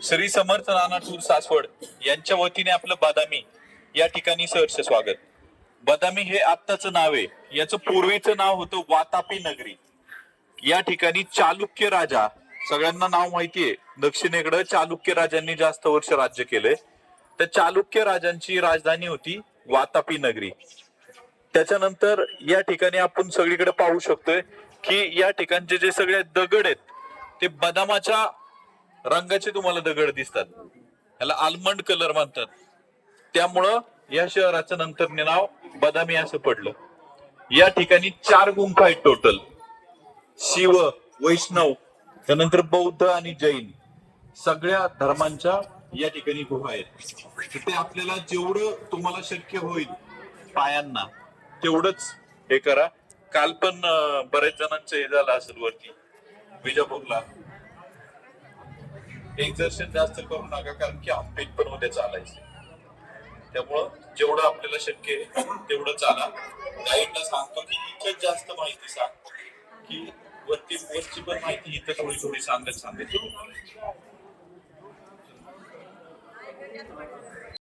श्री समर्थ नाना tour Saswad यांच्या वतीने आपलं बदामी या ठिकाणी सहर्ष स्वागत. बदामी हे आत्ताचं नाव आहे, याचं पूर्वीचं नाव होतं वातापी नगरी. या ठिकाणी चालुक्य राजा, सगळ्यांना नाव माहितीये, दक्षिणेकडे चालुक्य राजांनी जास्त वर्ष राज्य केलंय. तर चालुक्य राजांची राजधानी होती वातापी नगरी. त्याच्यानंतर या ठिकाणी आपण सगळीकडे पाहू शकतोय की या ठिकाणचे जे सगळे दगड आहेत ते बदामाच्या रंगाचे तुम्हाला दगड दिसतात. याला आल्मंड कलर म्हणतात. त्यामुळं या शहराचं नंतर नाव बदामी असं पडलं. या ठिकाणी 4 गुंफा आहेत टोटल. शिव, वैष्णव, त्यानंतर बौद्ध आणि जैन सगळ्या धर्मांच्या या ठिकाणी गुहा आहेत. ते आपल्याला जेवढं तुम्हाला शक्य होईल पायांना तेवढंच हे करा. काल पण बऱ्याच जणांचं हे झालं असेल वरती विजापूरला. एक्झर्शन जास्त करू नका, कारण की आंबेत पण उद्या चालायचं. त्यामुळं जेवढं आपल्याला शक्य आहे तेवढं चाला. गाईडला सांगतो की इथं जास्त माहिती सांग, की वरची पण माहिती इथं थोडी थोडी सांगायची.